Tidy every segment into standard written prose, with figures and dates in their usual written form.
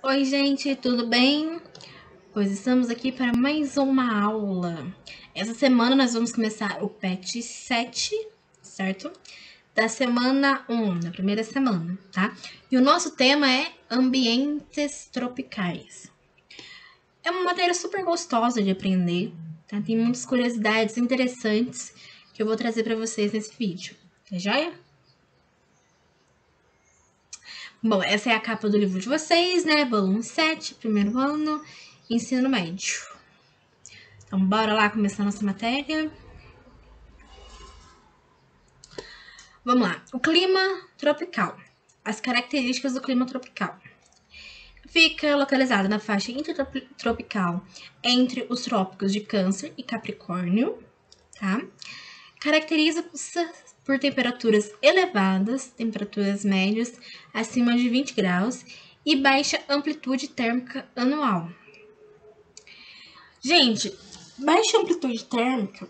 Oi, gente, tudo bem? Pois estamos aqui para mais uma aula. Essa semana nós vamos começar o PET 7, certo? Da semana 1, da primeira semana, tá? E o nosso tema é ambientes tropicais. É uma matéria super gostosa de aprender, tá? Tem muitas curiosidades interessantes que eu vou trazer para vocês nesse vídeo, tá joia? Bom, essa é a capa do livro de vocês, né? Volume 7, primeiro ano, ensino médio. Então, bora lá começar nossa matéria. Vamos lá. O clima tropical. As características do clima tropical. Fica localizado na faixa intertropical entre os trópicos de Câncer e Capricórnio, tá? Caracteriza-se por temperaturas elevadas, temperaturas médias acima de 20 graus e baixa amplitude térmica anual. Gente, baixa amplitude térmica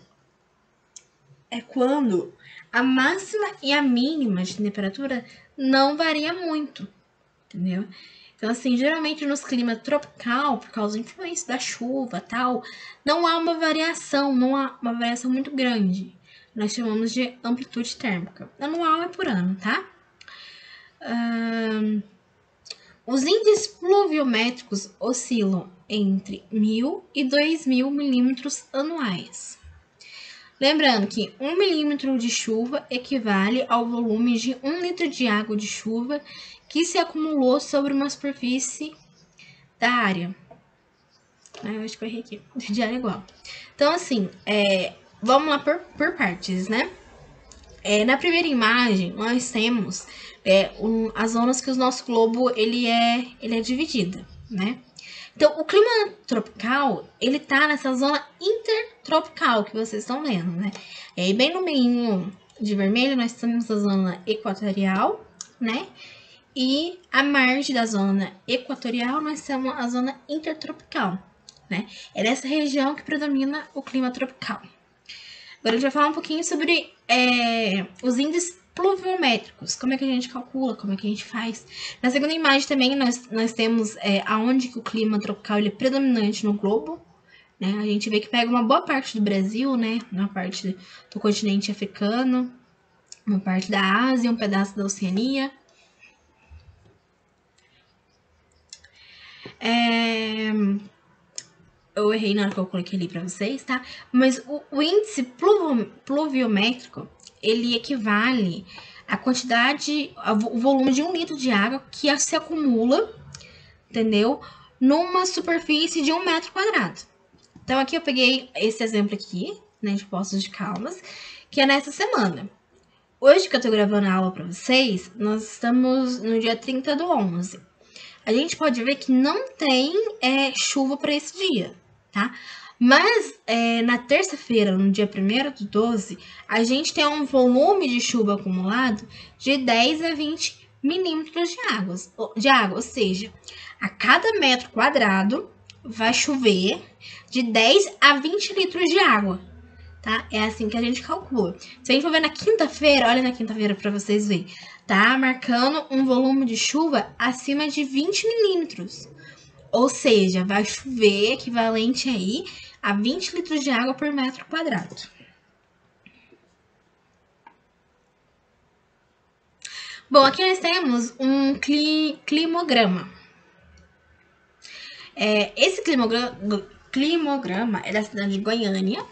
é quando a máxima e a mínima de temperatura não varia muito, entendeu? Então, assim, geralmente nos climas tropical, por causa da influência da chuva e tal, não há uma variação, não há uma variação muito grande. Nós chamamos de amplitude térmica. Anual é por ano, tá? Os índices pluviométricos oscilam entre 1.000 e 2.000 milímetros anuais. Lembrando que 1 milímetro de chuva equivale ao volume de 1 litro de água de chuva que se acumulou sobre uma superfície da área. Eu acho que eu errei aqui. De área igual. Então, assim, vamos lá por partes, né? Na primeira imagem, nós temos as zonas que o nosso globo ele é dividido, né? Então, o clima tropical, ele tá nessa zona intertropical que vocês estão vendo, né? E aí, bem no meio de vermelho, nós temos a zona equatorial, né? E a margem da zona equatorial, nós temos a zona intertropical, né? É nessa região que predomina o clima tropical. Agora a gente vai falar um pouquinho sobre os índices pluviométricos, como é que a gente calcula, como é que a gente faz. Na segunda imagem também nós temos aonde que o clima tropical ele é predominante no globo, né? A gente vê que pega uma boa parte do Brasil, né? Uma parte do continente africano, uma parte da Ásia, um pedaço da Oceania. Eu errei na hora que eu coloquei ali para vocês, tá? Mas o índice pluviométrico, ele equivale à quantidade, o volume de 1 litro de água que se acumula, entendeu? Numa superfície de 1 metro quadrado. Então, aqui eu peguei esse exemplo aqui, né, de Poços de Caldas, que é nessa semana. Hoje que eu tô gravando a aula para vocês, nós estamos no dia 30/11. A gente pode ver que não tem chuva para esse dia, tá? Mas na terça-feira, no dia 1º/12, a gente tem um volume de chuva acumulado de 10 a 20 milímetros de água, ou seja, a cada metro quadrado vai chover de 10 a 20 litros de água, tá? É assim que a gente calcula. Se a gente for ver na quinta-feira, olha na quinta-feira para vocês verem, tá marcando um volume de chuva acima de 20 milímetros. Ou seja, vai chover equivalente aí a 20 litros de água por metro quadrado. Bom, aqui nós temos um climograma. Esse climograma é da cidade de Goiânia,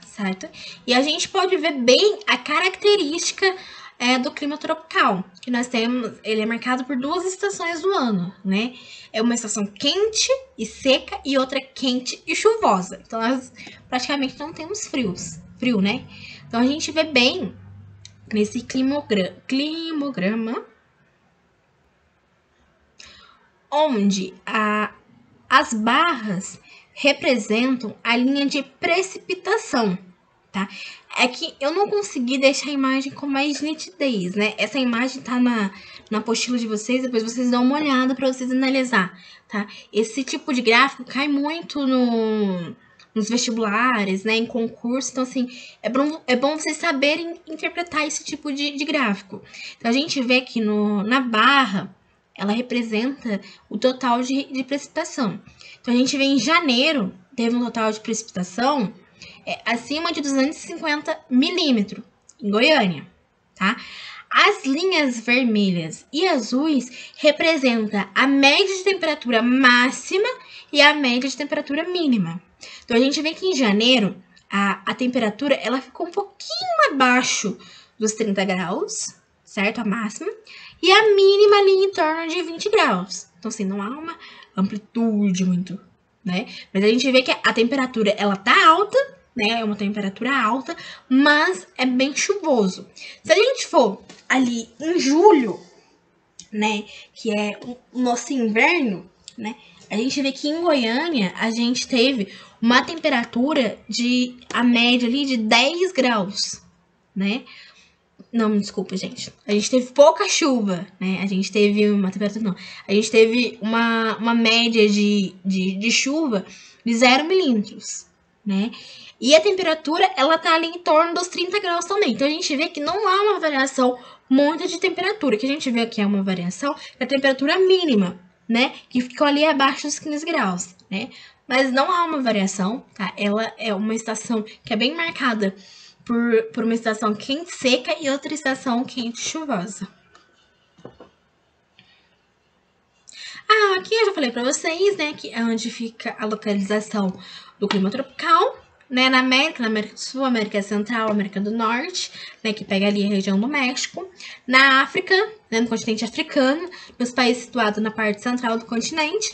certo? E a gente pode ver bem a característica do clima tropical, que nós temos, ele é marcado por 2 estações do ano, né? É uma estação quente e seca e outra quente e chuvosa. Então, nós praticamente não temos frio, né? Então, a gente vê bem nesse climograma onde as barras representam a linha de precipitação, tá? É que eu não consegui deixar a imagem com mais nitidez, né? Essa imagem tá na apostila de vocês, depois vocês dão uma olhada para vocês analisar, tá? Esse tipo de gráfico cai muito nos vestibulares, né? Em concurso, então assim, é bom vocês saberem interpretar esse tipo de gráfico. Então a gente vê que na barra ela representa o total de precipitação. Então, a gente vê em janeiro, teve um total de precipitação acima de 250 milímetros em Goiânia, tá? As linhas vermelhas e azuis representam a média de temperatura máxima e a média de temperatura mínima. Então, a gente vê que em janeiro, a temperatura ela ficou um pouquinho abaixo dos 30 graus, certo? A máxima. E a mínima ali em torno de 20 graus. Então, assim, não há uma amplitude muito, né? Mas a gente vê que a temperatura, ela tá alta, né? É uma temperatura alta, mas é bem chuvoso. Se a gente for ali em julho, né? Que é o nosso inverno, né? A gente vê que em Goiânia, a gente teve uma temperatura a média ali de 10 graus, né? Não, desculpa, gente. A gente teve pouca chuva, né? A gente teve uma temperatura, não. A gente teve uma média de chuva de 0 milímetros, né? E a temperatura, ela tá ali em torno dos 30 graus também. Então, a gente vê que não há uma variação muito de temperatura. Que a gente vê aqui é uma variação da temperatura mínima, né? Que ficou ali abaixo dos 15 graus, né? Mas não há uma variação, tá? Ela é uma estação que é bem marcada por uma estação quente seca e outra estação quente chuvosa. Aqui eu já falei para vocês, né, que é onde fica a localização do clima tropical, né, na América do Sul, América Central, América do Norte, né, que pega ali a região do México, na África, né, no continente africano, nos países situados na parte central do continente,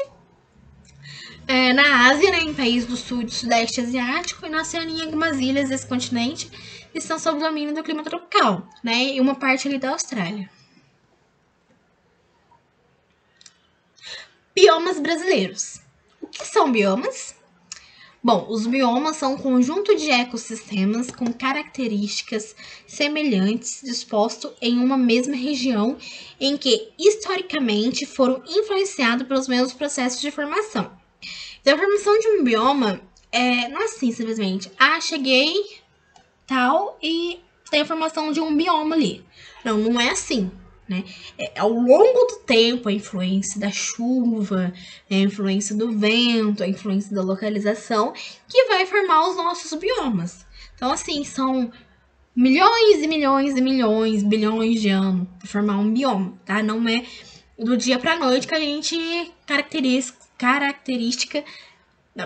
na Ásia, né, em países do sul e do sudeste asiático, e na Oceania, algumas ilhas desse continente estão sob o domínio do clima tropical, né, e uma parte ali da Austrália. Biomas brasileiros. O que são biomas? Bom, os biomas são um conjunto de ecossistemas com características semelhantes dispostos em uma mesma região em que, historicamente, foram influenciados pelos mesmos processos de formação. Então, a formação de um bioma não é assim, simplesmente. Cheguei, tal, e tem a formação de um bioma ali. Não é assim. Né? Ao longo do tempo, a influência da chuva, a influência do vento, a influência da localização, que vai formar os nossos biomas. Então, assim, são milhões e milhões e milhões, bilhões de anos para formar um bioma, tá? Não é do dia para a noite que a gente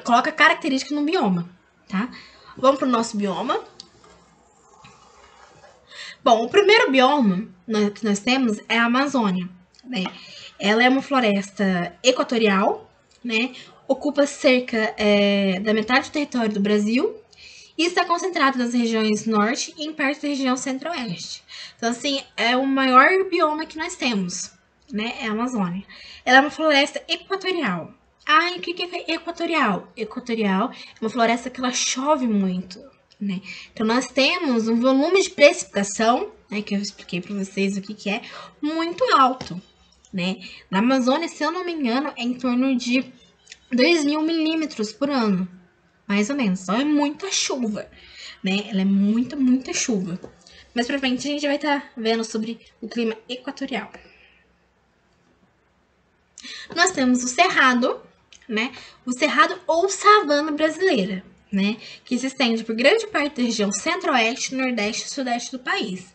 coloca característica no bioma, tá? Vamos para o nosso bioma. Bom, o primeiro bioma que nós temos é a Amazônia, né? Ela é uma floresta equatorial, né? Ocupa cerca da metade do território do Brasil e está concentrada nas regiões norte e em parte da região centro-oeste. Então, assim, é o maior bioma que nós temos, né? É a Amazônia. Ela é uma floresta equatorial. O que é equatorial? Equatorial é uma floresta que ela chove muito, né? Então, nós temos um volume de precipitação, né, que eu expliquei para vocês o que é, muito alto, né? Na Amazônia, se eu não me engano, é em torno de 2.000 milímetros por ano, mais ou menos. Então, é muita chuva, né? Ela é muita chuva. Mais pra frente, a gente vai estar vendo sobre o clima equatorial. Nós temos o Cerrado, né? O Cerrado ou savana brasileira, né, que se estende por grande parte da região centro-oeste, nordeste e sudeste do país.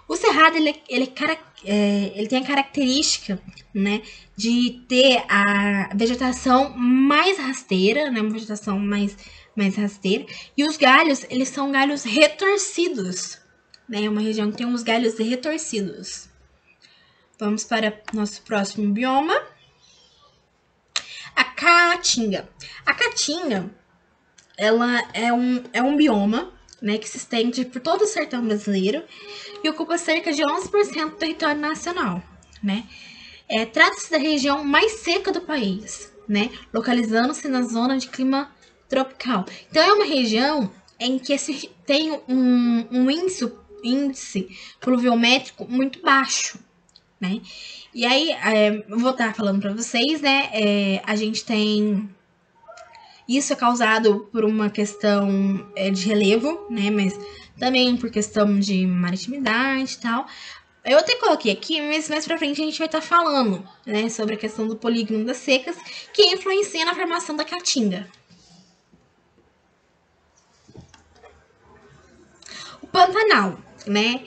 O Cerrado, ele tem a característica, né, de ter a vegetação mais rasteira, né, uma vegetação mais rasteira, e os galhos, eles são galhos retorcidos, né, uma região que tem uns galhos retorcidos. Vamos para nosso próximo bioma, a Caatinga. A Caatinga, ela é um bioma, né, que se estende por todo o sertão brasileiro e ocupa cerca de 11% do território nacional, né? Trata-se da região mais seca do país, né, localizando-se na zona de clima tropical. Então, é uma região em que tem um índice pluviométrico muito baixo, né? E aí, eu vou estar falando para vocês, né, a gente tem... Isso é causado por uma questão de relevo, né? Mas também por questão de maritimidade e tal. Eu até coloquei aqui, mas mais pra frente a gente vai estar falando, né, sobre a questão do polígono das secas, que influencia na formação da caatinga. O Pantanal, né,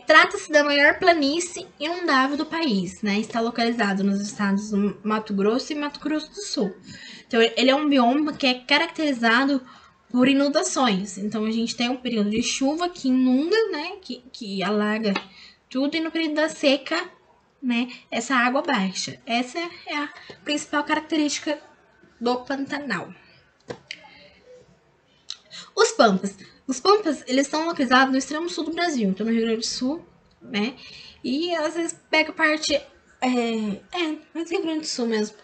trata-se da maior planície inundável do país, né, está localizado nos estados do Mato Grosso e Mato Grosso do Sul. Então, ele é um bioma que é caracterizado por inundações. Então, a gente tem um período de chuva que inunda, né, que alaga tudo, e no período da seca, né, essa água baixa. Essa é a principal característica do Pantanal. Os Pampas. Os Pampas, eles estão localizados no extremo sul do Brasil, então no Rio Grande do Sul, né, e às vezes pega parte, mas Rio Grande do Sul mesmo.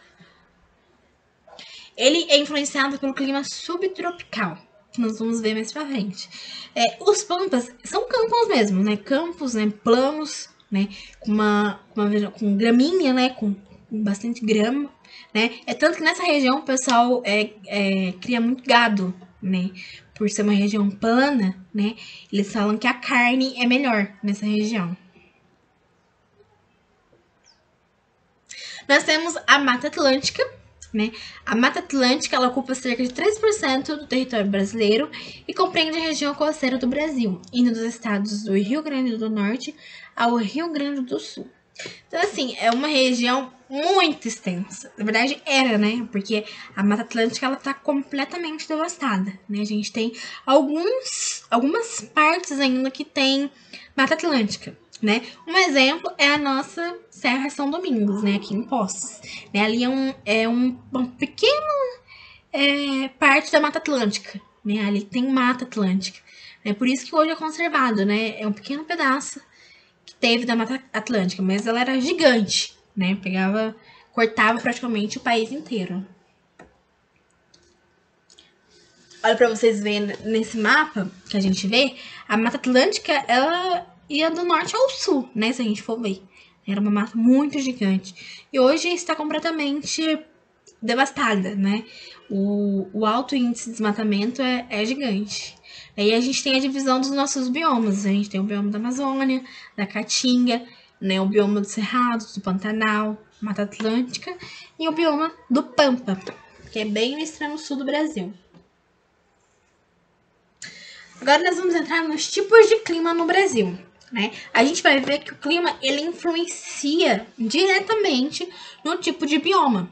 Ele é influenciado pelo clima subtropical, que nós vamos ver mais pra frente. Os Pampas são campos mesmo, né? Campos, né? Planos, né? Com graminha, né? Com bastante grama, né? É tanto que nessa região o pessoal cria muito gado, né? Por ser uma região plana, né? Eles falam que a carne é melhor nessa região. Nós temos a Mata Atlântica, né? A Mata Atlântica ela ocupa cerca de 3% do território brasileiro e compreende a região costeira do Brasil, indo dos estados do Rio Grande do Norte ao Rio Grande do Sul. Então, assim, é uma região muito extensa. Na verdade, era, né? Porque a Mata Atlântica ela tá completamente devastada, né? A gente tem algumas partes ainda que tem Mata Atlântica, né? Um exemplo é a nossa Serra São Domingos, né? Aqui em Poços. Né? Ali é um pequeno parte da Mata Atlântica, né? Ali tem Mata Atlântica. É por isso que hoje é conservado, né? É um pequeno pedaço que teve da Mata Atlântica, mas ela era gigante, né? Cortava praticamente o país inteiro. Olha para vocês verem nesse mapa que a gente vê, a Mata Atlântica, ela ia do norte ao sul, né? Se a gente for ver. Era uma mata muito gigante. E hoje está completamente devastada, né? O alto índice de desmatamento é gigante. Aí a gente tem a divisão dos nossos biomas. A gente tem o bioma da Amazônia, da Caatinga, né? O bioma dos Cerrados, do Pantanal, Mata Atlântica e o bioma do Pampa, que é bem no extremo sul do Brasil. Agora nós vamos entrar nos tipos de clima no Brasil, né? A gente vai ver que o clima ele influencia diretamente no tipo de bioma,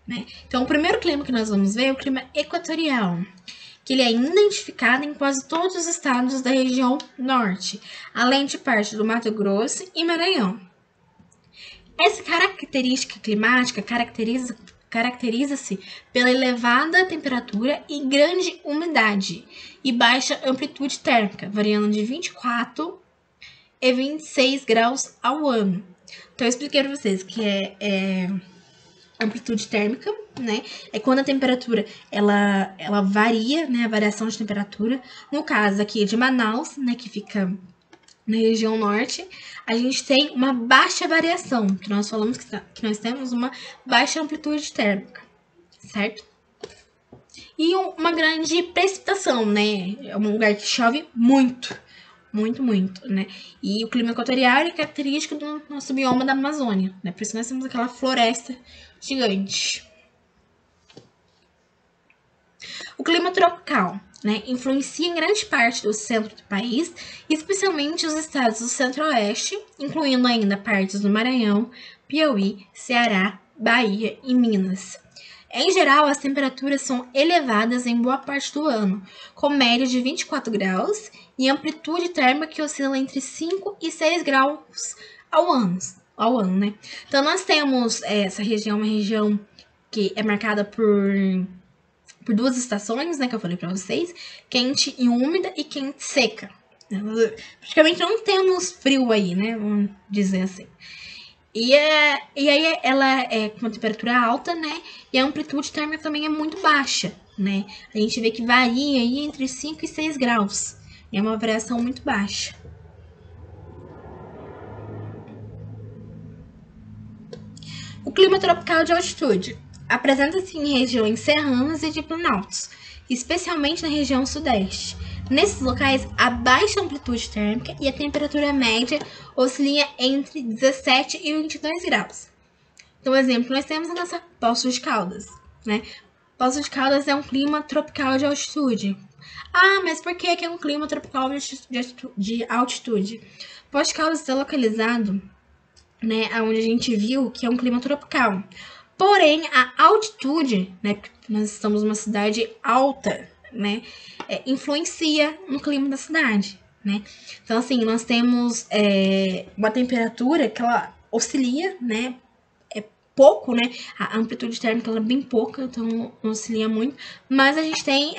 né? Então, o primeiro clima que nós vamos ver é o clima equatorial, que ele é identificado em quase todos os estados da região norte, além de parte do Mato Grosso e Maranhão. Essa característica climática caracteriza-se pela elevada temperatura e grande umidade e baixa amplitude térmica, variando de 24 e 26 graus ao ano. Então, eu expliquei para vocês que amplitude térmica, né? É quando a temperatura ela varia, né? A variação de temperatura. No caso aqui de Manaus, né? Que fica na região norte, a gente tem uma baixa variação, que nós falamos que nós temos uma baixa amplitude térmica, certo? E uma grande precipitação, né? É um lugar que chove muito, muito, muito, né? E o clima equatorial é característico do nosso bioma da Amazônia, né? Por isso nós temos aquela floresta gigante. O clima tropical, né, influencia em grande parte do centro do país, especialmente os estados do centro-oeste, incluindo ainda partes do Maranhão, Piauí, Ceará, Bahia e Minas. Em geral, as temperaturas são elevadas em boa parte do ano, com média de 24 graus e amplitude térmica que oscila entre 5 e 6 graus ao ano, né? Então, nós temos essa região, uma região que é marcada por duas estações, né, que eu falei pra vocês, quente e úmida e quente e seca. Praticamente não temos frio aí, né, vamos dizer assim. E aí ela é com uma temperatura alta, né, e a amplitude térmica também é muito baixa, né. A gente vê que varia aí entre 5 e 6 graus. É uma variação muito baixa. O clima tropical de altitude apresenta-se em regiões serranas e de planaltos, especialmente na região sudeste. Nesses locais, a baixa amplitude térmica e a temperatura média oscila entre 17 e 22 graus. Então, exemplo, nós temos a nossa Poços de Caldas, né? Poços de Caldas é um clima tropical de altitude. Ah, mas por que é um clima tropical de altitude? Poços de Caldas está localizado, né, onde a gente viu que é um clima tropical. Porém, a altitude, né, porque nós estamos numa cidade alta, né, influencia no clima da cidade, né? Então, assim, nós temos uma temperatura que ela oscila, né, pouco, né? A amplitude térmica ela é bem pouca, então não oscila muito. Mas a gente tem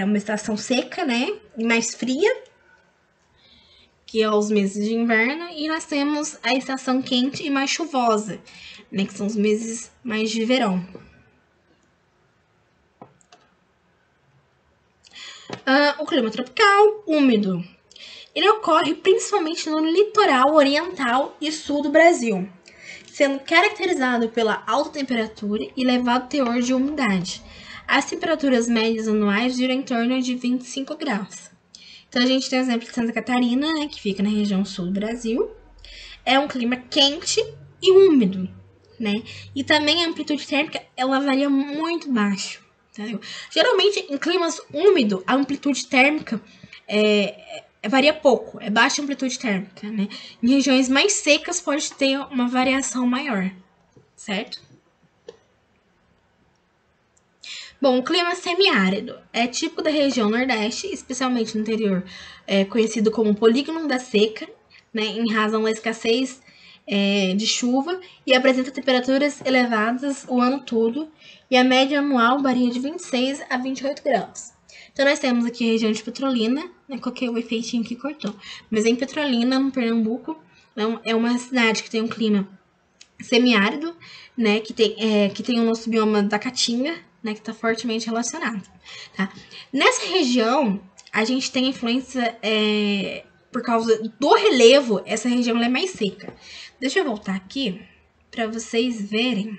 uma estação seca, né? E mais fria, que é os meses de inverno. E nós temos a estação quente e mais chuvosa, né? Que são os meses mais de verão. O clima tropical úmido. Ele ocorre principalmente no litoral oriental e sul do Brasil, sendo caracterizado pela alta temperatura e elevado teor de umidade. As temperaturas médias anuais giram em torno de 25 graus. Então, a gente tem o exemplo de Santa Catarina, né, que fica na região sul do Brasil. É um clima quente e úmido, né? E também a amplitude térmica, ela varia muito baixo, entendeu? Geralmente, em climas úmidos, a amplitude térmica varia pouco, é baixa amplitude térmica, né? Em regiões mais secas pode ter uma variação maior, certo? Bom, o clima semiárido é típico da região Nordeste, especialmente no interior, conhecido como polígono da seca, né, em razão da escassez de chuva e apresenta temperaturas elevadas o ano todo e a média anual varia de 26 a 28 graus. Então, nós temos aqui a região de Petrolina, né, coloquei o efeitinho que cortou, mas em Petrolina, no Pernambuco, é uma cidade que tem um clima semiárido, né, que tem o nosso bioma da Caatinga, né, que está fortemente relacionado. Tá? Nessa região, a gente tem influência por causa do relevo, essa região ela é mais seca. Deixa eu voltar aqui para vocês verem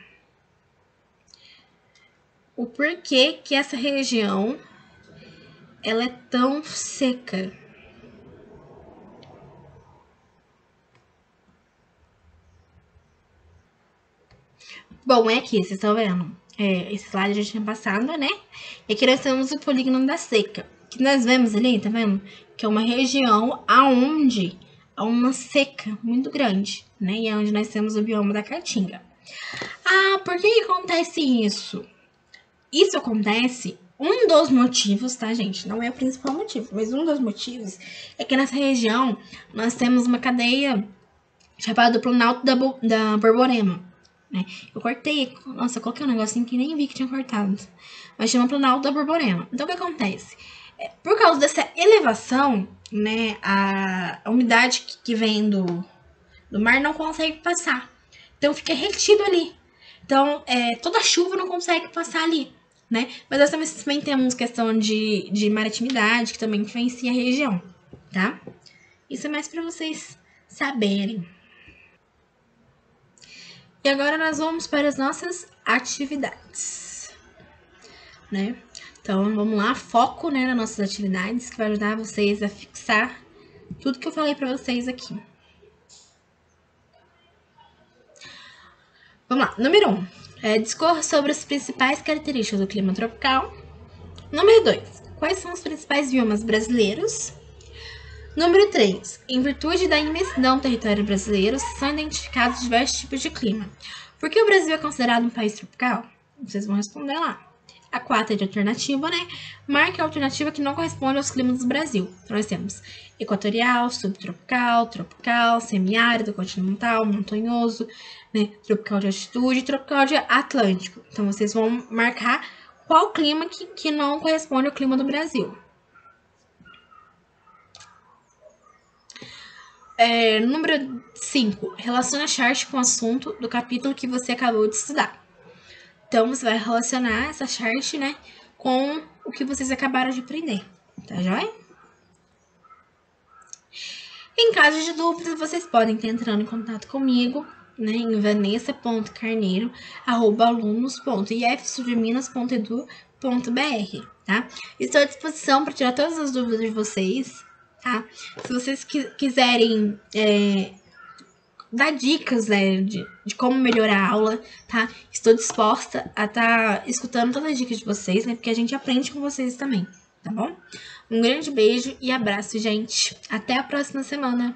o porquê que essa região ela é tão seca. Bom, é aqui, vocês estão vendo? Esse slide a gente tinha passado, né? E aqui nós temos o polígono da seca. Que nós vemos ali, tá vendo? Que é uma região aonde há uma seca muito grande, né? E é onde nós temos o bioma da Caatinga. Ah, por que acontece isso? Isso acontece, um dos motivos, tá, gente? Não é o principal motivo, mas um dos motivos é que nessa região nós temos uma cadeia chamada Planalto da Borborema. Né? Eu cortei, nossa, eu coloquei um negocinho que nem vi que tinha cortado. Mas chama Planalto da Borborema. Então, o que acontece? Por causa dessa elevação, né, a umidade que vem do mar não consegue passar. Então, fica retido ali. Então, toda a chuva não consegue passar ali, né? Mas nós também temos questão de maritimidade, que também influencia a região, tá? Isso é mais para vocês saberem. E agora nós vamos para as nossas atividades, né? Então, vamos lá, foco, né, nas nossas atividades, que vai ajudar vocês a fixar tudo que eu falei para vocês aqui. Vamos lá, número 1. Discorra sobre as principais características do clima tropical. Número 2. Quais são os principais biomas brasileiros? Número 3. Em virtude da imensidão do território brasileiro, são identificados diversos tipos de clima. Por que o Brasil é considerado um país tropical? Vocês vão responder lá. A 4 é de alternativa, né? Marque a alternativa que não corresponde aos climas do Brasil. Então, nós temos equatorial, subtropical, tropical, semiárido, continental, montanhoso, né? Tropical de altitude, tropical de Atlântico. Então, vocês vão marcar qual clima que não corresponde ao clima do Brasil. Número 5. Relaciona a chart com o assunto do capítulo que você acabou de estudar. Então, você vai relacionar essa chart, né, com o que vocês acabaram de aprender. Tá joia? Em caso de dúvidas, vocês podem estar entrando em contato comigo, né, em vanessa.carneiro@alunos.ifsudminas.edu.br, tá? Estou à disposição para tirar todas as dúvidas de vocês, tá? Se vocês quiserem dar dicas, né, de como melhorar a aula, tá? Estou disposta a estar escutando todas as dicas de vocês, né? Porque a gente aprende com vocês também, tá bom? Um grande beijo e abraço, gente. Até a próxima semana.